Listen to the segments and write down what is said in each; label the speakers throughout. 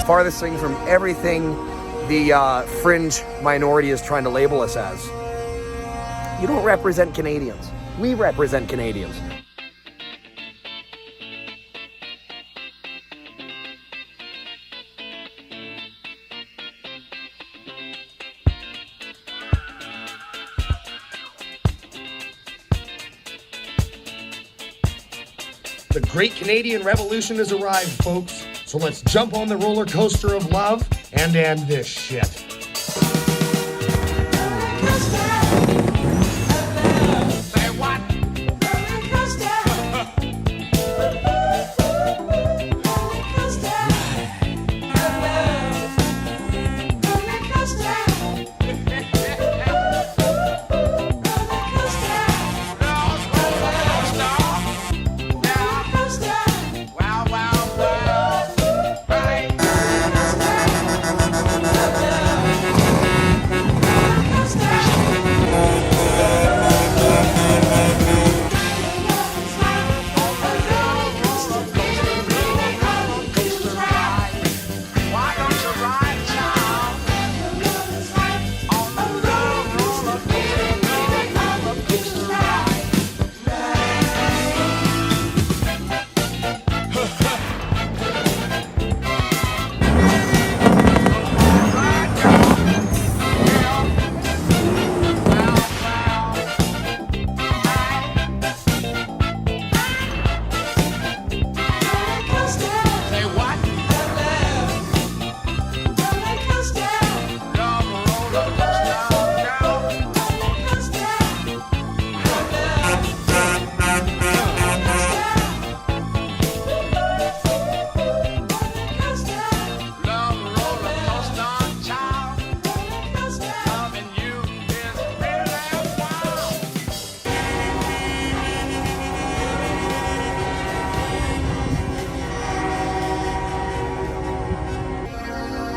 Speaker 1: farthest thing from everything the fringe minority is trying to label us as. You don't represent Canadians. We represent Canadians.
Speaker 2: The Great Canadian Revolution has arrived, folks. So let's jump on the roller coaster of love and end this shit.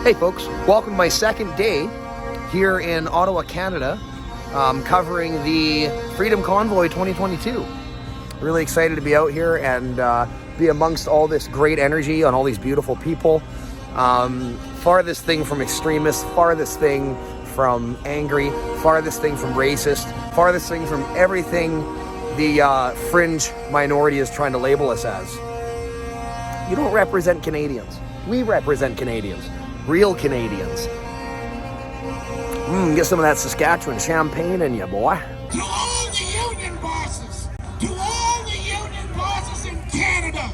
Speaker 1: Hey folks, welcome to my second day here in Ottawa, Canada, covering the Freedom Convoy 2022. Really excited to be out here and be amongst all this great energy on all these beautiful people. Farthest thing from extremists, farthest thing from angry, farthest thing from racist, farthest thing from everything the fringe minority is trying to label us as. You don't represent Canadians. We represent Canadians. Real Canadians. Get some of that Saskatchewan champagne in you, boy.
Speaker 3: To all the union bosses, to all the union bosses in Canada,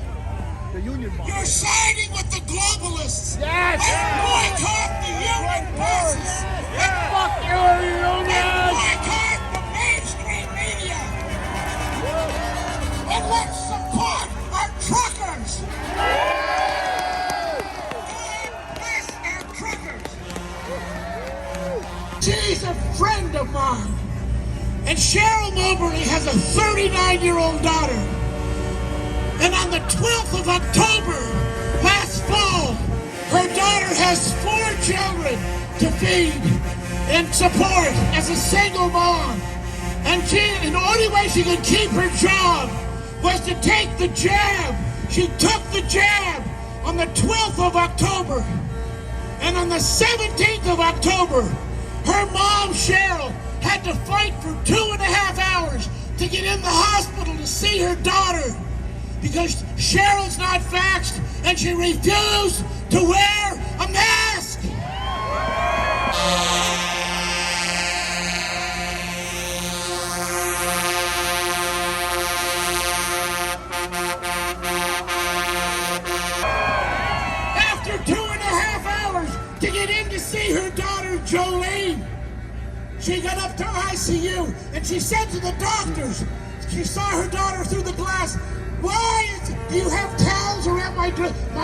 Speaker 4: the union bosses,
Speaker 3: you're siding with the globalists.
Speaker 4: Yes!
Speaker 3: And boycott the union bosses.
Speaker 4: And fuck your union!
Speaker 3: And boycott the mainstream media. And let's support our truckers. She's a friend of mine. And Cheryl Moberly has a 39-year-old daughter. And on the 12th of October, last fall, her daughter has 4 children to feed and support as a single mom. And the only way she could keep her job was to take the jab. She took the jab on the 12th of October. And on the 17th of October, her mom, Cheryl, had to fight for 2.5 hours to get in the hospital to see her daughter because Cheryl's not vaxxed and she refused to wear a mask. After 2.5 hours to get in to see her daughter, Jolene, she got up to ICU and she said to the doctors, she saw her daughter through the glass, do you have towels around my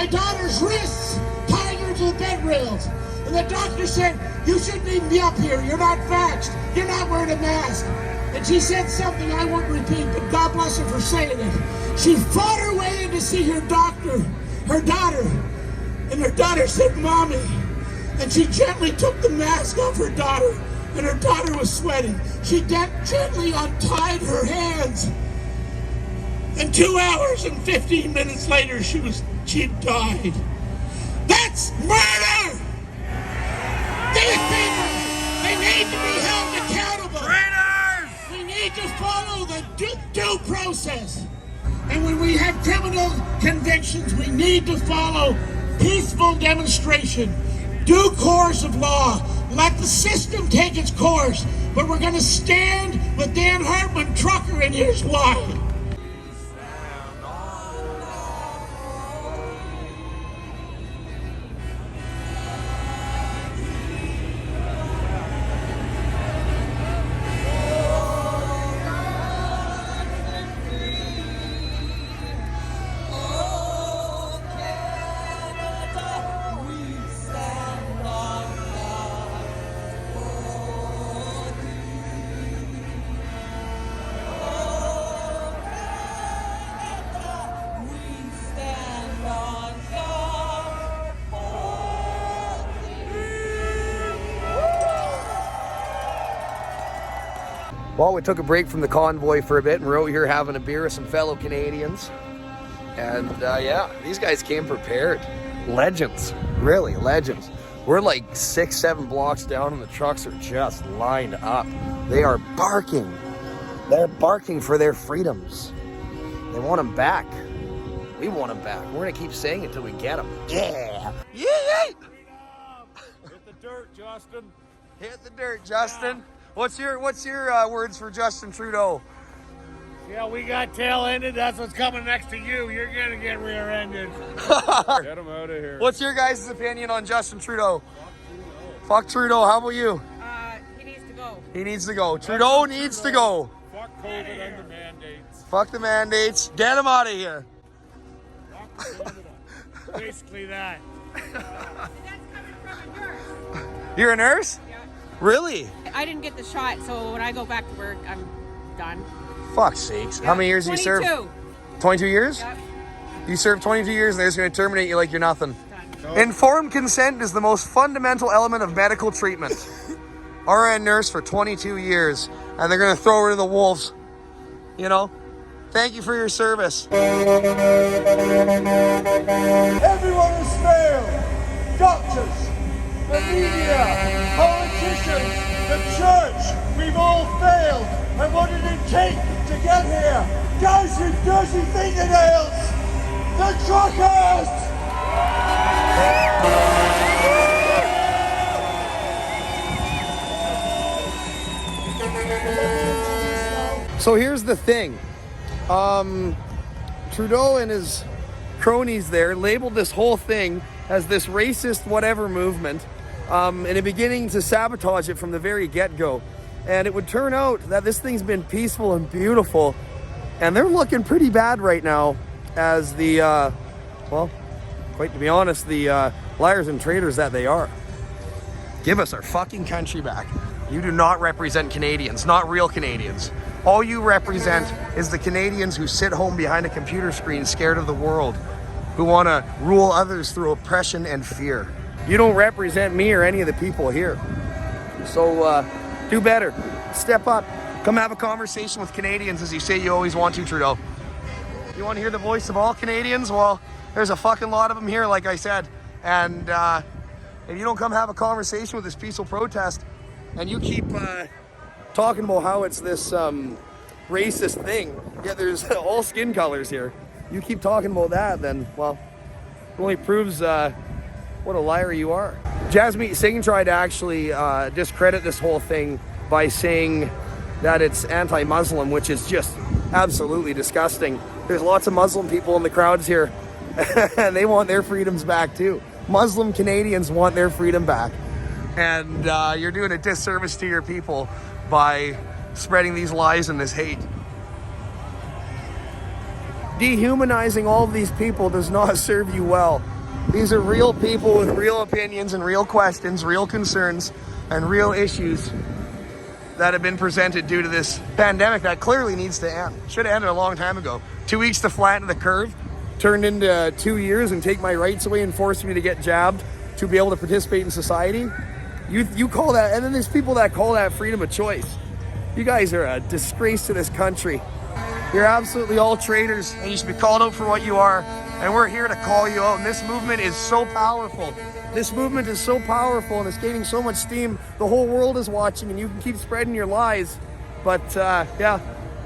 Speaker 3: daughter's wrists, tying her to the bed rails? And the doctor said, you shouldn't even be up here, you're not vaxxed, you're not wearing a mask. And she said something I won't repeat, but God bless her for saying it. She fought her way in to see her daughter, and her daughter said, Mommy. And she gently took the mask off her daughter, and her daughter was sweating. She gently untied her hands. And 2 hours and 15 minutes later, she died. That's It's murder! These people, they need to be held accountable. Traitors! We need to follow the due process. And when we have criminal convictions, we need to follow peaceful demonstration, due course of law. Let the system take its course. But we're going to stand with Dan Hartman, trucker, and here's why.
Speaker 1: Well, we took a break from the convoy for a bit and we're out here having a beer with some fellow Canadians. And yeah, these guys came prepared. Legends, really, legends. We're like 6-7 blocks down and the trucks are just lined up. They are barking. They're barking for their freedoms. They want them back. We want them back. We're gonna keep saying it until we get them. Yeah! Yeah!
Speaker 4: Hit the dirt, Justin.
Speaker 1: Hit the dirt, Justin. What's your words for Justin Trudeau?
Speaker 4: Yeah, we got tail-ended. That's what's coming next to you. You're gonna get rear-ended. Get him out of here.
Speaker 1: What's your guys' opinion on Justin Trudeau? Fuck Trudeau. How about you?
Speaker 5: He needs to go.
Speaker 1: He needs to go. Trudeau needs to go.
Speaker 4: Fuck COVID and the mandates.
Speaker 1: Fuck the mandates. Get him out of here.
Speaker 4: Basically that.
Speaker 5: That's coming from a nurse.
Speaker 1: You're a nurse?
Speaker 5: Yeah.
Speaker 1: Really?
Speaker 5: I didn't get the shot, so when I go back to work, I'm done.
Speaker 1: Fuck's sakes. How many years did you serve? 22 years?
Speaker 5: Yep.
Speaker 1: You served 22 years and they're just going to terminate you like you're nothing.
Speaker 5: Done.
Speaker 1: Informed consent is the most fundamental element of medical treatment. RN nurse for 22 years and they're going to throw her to the wolves. You know? Thank you for your service.
Speaker 6: Everyone has failed. Doctors, the media, politicians, the church. We've all failed. And what did it take to get here? Guys with dirty fingernails. The truckers!
Speaker 1: So here's the thing. Trudeau and his cronies there labeled this whole thing as this racist whatever movement, and they're beginning to sabotage it from the very get-go. And it would turn out that this thing's been peaceful and beautiful, and they're looking pretty bad right now as the, well, quite to be honest, the liars and traitors that they are. Give us our fucking country back. You do not represent Canadians, not real Canadians. All you represent is the Canadians who sit home behind a computer screen scared of the world, who want to rule others through oppression and fear. You don't represent me or any of the people here. So do better. Step up. Come have a conversation with Canadians as you say you always want to, Trudeau. You want to hear the voice of all Canadians? Well, there's a fucking lot of them here, like I said. And if you don't come have a conversation with this peaceful protest, and you keep talking about how it's this racist thing, yet there's all skin colors here. You keep talking about that, then, well, it only proves what a liar you are. Jasmeet Singh tried to actually discredit this whole thing by saying that it's anti-Muslim, which is just absolutely disgusting. There's lots of Muslim people in the crowds here, and they want their freedoms back too. Muslim Canadians want their freedom back. And you're doing a disservice to your people by spreading these lies and this hate. Dehumanizing all of these people does not serve you well. These are real people with real opinions and real questions, real concerns, and real issues that have been presented due to this pandemic that clearly needs to end. Should have ended a long time ago. 2 weeks to flatten the curve turned into 2 years and take my rights away and force me to get jabbed to be able to participate in society. You call that, and then there's people that call that freedom of choice. You guys are a disgrace to this country. You're absolutely all traitors, and you should be called out for what you are. and we're here to call you out. And this movement is so powerful. This movement is so powerful, and it's gaining so much steam. The whole world is watching, and you can keep spreading your lies. But yeah,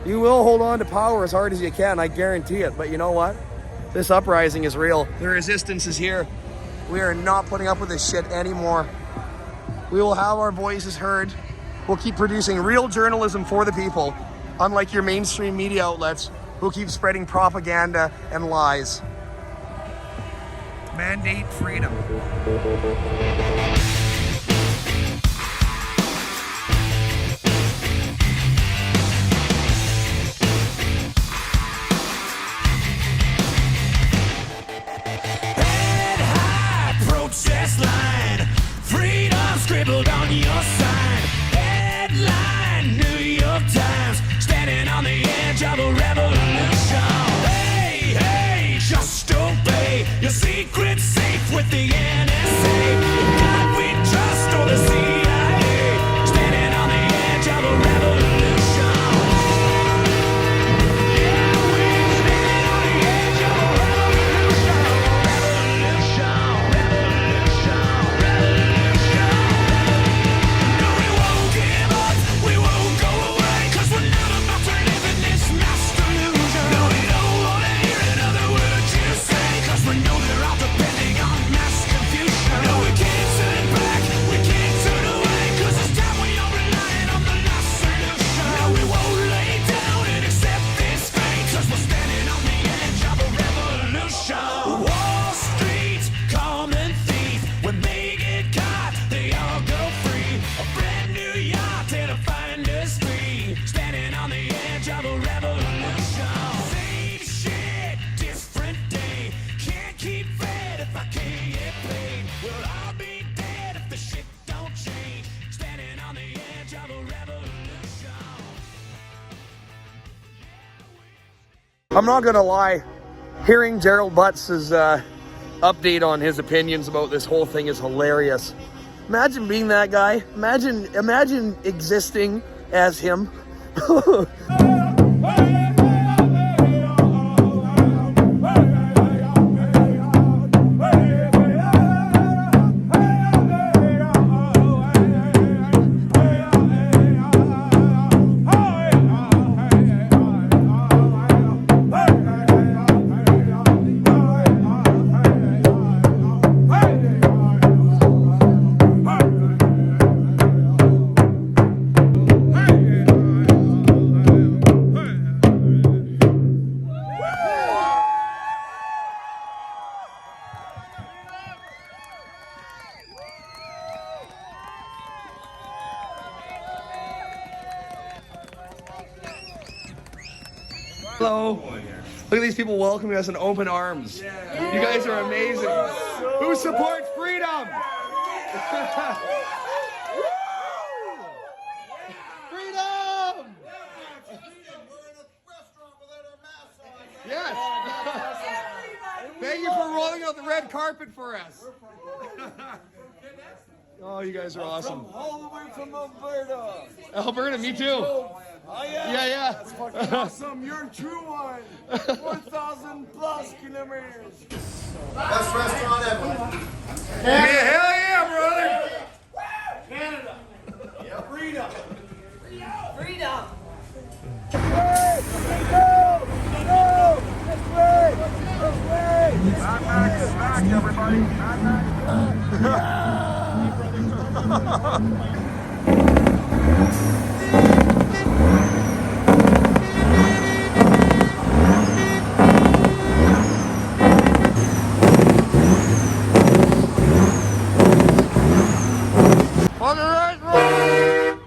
Speaker 1: you will hold on to power as hard as you can, I guarantee it. But you know what? This uprising is real. The resistance is here. We are not putting up with this shit anymore. We will have our voices heard. We'll keep producing real journalism for the people, unlike your mainstream media outlets who keep spreading propaganda and lies. Mandate freedom.
Speaker 7: Head high, protest line, freedom scribbled on your sign. Headline, New York Times, standing on the edge of a revolution. Hey, hey, just obey, your secret's safe with the NSA. In God we trust, or the CIA, standing on the edge of a revolution. Yeah, we're standing on the edge of a revolution. Revolution, revolution, revolution. No, we won't give up, we won't go away, 'cause we're not about to live in this mass delusion. No, we don't wanna hear another word you say, 'cause we know they're all depending on mass confusion. No, we can't turn back, we can't turn away, 'cause it's time we are relying on the last solution. No, we won't lay down and accept this fate, 'cause we're standing on the edge of a revolution. Wall Street, common thief, when they get caught, they all go free. A brand new yacht and a finder's fee, standing on the edge of a revolution. Same shit, different day, can't keep fed if I can't get paid. We'll all be dead if the shit don't change, standing on the edge of a revolution.
Speaker 1: I'm not gonna lie, hearing Gerald Butts' update on his opinions about this whole thing is hilarious. Imagine being that guy. Imagine existing as him. Hello. Look at these people welcoming us in open arms. You guys are amazing. Who supports freedom? Freedom! Yes. Thank you for rolling out the red carpet for us. Oh, you guys are awesome.
Speaker 6: All the way from Alberta.
Speaker 1: Alberta, me too.
Speaker 6: Oh, yeah?
Speaker 1: Yeah.
Speaker 6: That's fucking awesome. You're a true one. 1,000 plus kilometers.
Speaker 8: Best restaurant ever.
Speaker 1: Hell yeah, brother.
Speaker 6: Canada. Freedom.
Speaker 5: Freedom.
Speaker 1: Back, everybody. On the right road.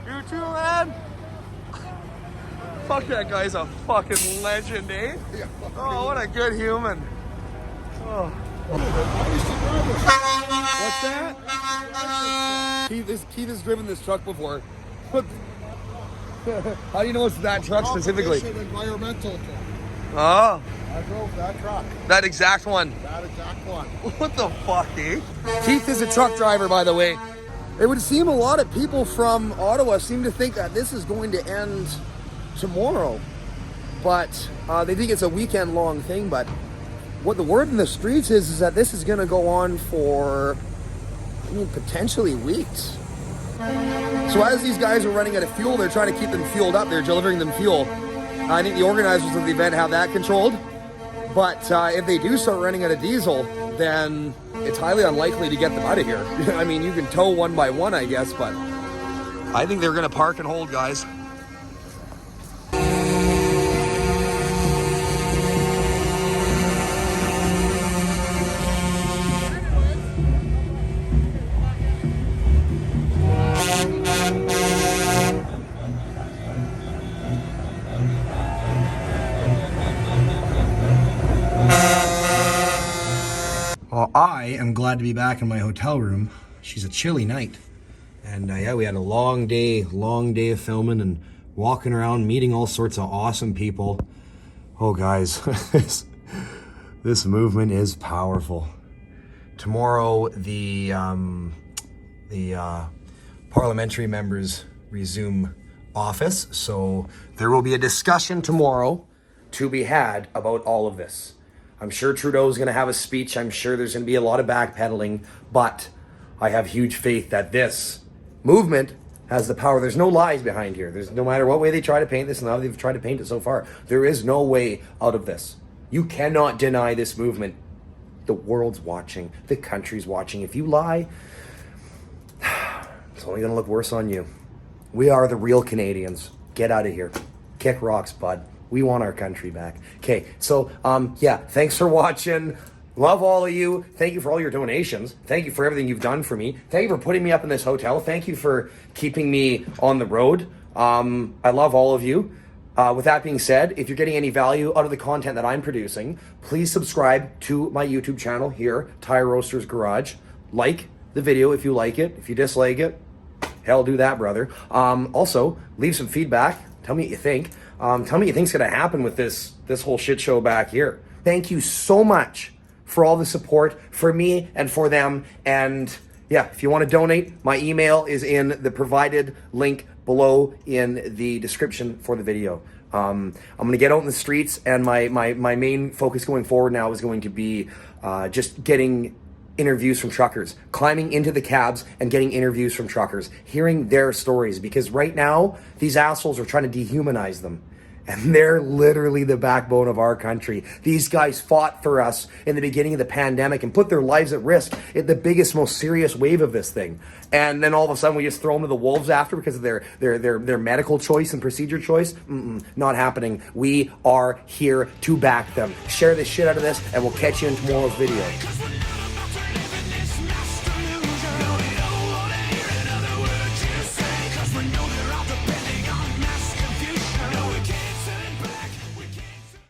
Speaker 1: You too, man. Fuck, that guy's a fucking legend, eh? Oh, what a good human. Oh. What's that? Keith has driven this truck before. How do you know it's that truck specifically?
Speaker 8: Environmental truck.
Speaker 1: Oh,
Speaker 8: I drove that truck.
Speaker 1: that exact one.
Speaker 8: That exact one.
Speaker 1: What the fuck, eh? Keith is a truck driver, by the way. It would seem a lot of people from Ottawa seem to think that this is going to end tomorrow. But They think it's a weekend-long thing, but what the word in the streets is that this is going to go on for, I mean, potentially weeks. So as these guys are running out of fuel, they're trying to keep them fueled up. They're delivering them fuel. I think the organizers of the event have that controlled. But if they do start running out of diesel, then it's highly unlikely to get them out of here. I mean, you can tow one by one, I guess, but I think they're going to park and hold, guys. Well, I am glad to be back in my hotel room. She's a chilly night. And yeah, we had a long day of filming and walking around, meeting all sorts of awesome people. Oh, guys, this movement is powerful. Tomorrow, the parliamentary members resume office, so there will be a discussion tomorrow to be had about all of this. I'm sure Trudeau's going to have a speech. I'm sure there's going to be a lot of backpedaling, but I have huge faith that this movement has the power. There's no lies behind here. There's no matter what way they try to paint this, and how they've tried to paint it so far, there is no way out of this. You cannot deny this movement. The world's watching. The country's watching. If you lie, it's only going to look worse on you. We are the real Canadians. Get out of here. Kick rocks, bud. We want our country back. Okay, so yeah, thanks for watching. Love all of you. Thank you for all your donations. Thank you for everything you've done for me. Thank you for putting me up in this hotel. Thank you for keeping me on the road. I love all of you. With that being said, if you're getting any value out of the content that I'm producing, please subscribe to my YouTube channel here, Tire Roasters Garage. Like the video if you like it. If you dislike it, hell, do that, brother. Also, leave some feedback. Tell me what you think. Tell me what you think's gonna happen with this whole shit show back here. Thank you so much for all the support for me and for them. And yeah, if you want to donate, my email is in the provided link below in the description for the video. I'm gonna get out in the streets, and my main focus going forward now is going to be just getting interviews from truckers, climbing into the cabs and getting interviews from truckers, hearing their stories, because right now these assholes are trying to dehumanize them, and they're literally the backbone of our country. These guys fought for us in the beginning of the pandemic and put their lives at risk at the biggest, most serious wave of this thing, and then all of a sudden we just throw them to the wolves after because of their medical choice and procedure choice. Not happening. We are here to back them. Share this shit out of this, and we'll catch you in tomorrow's video.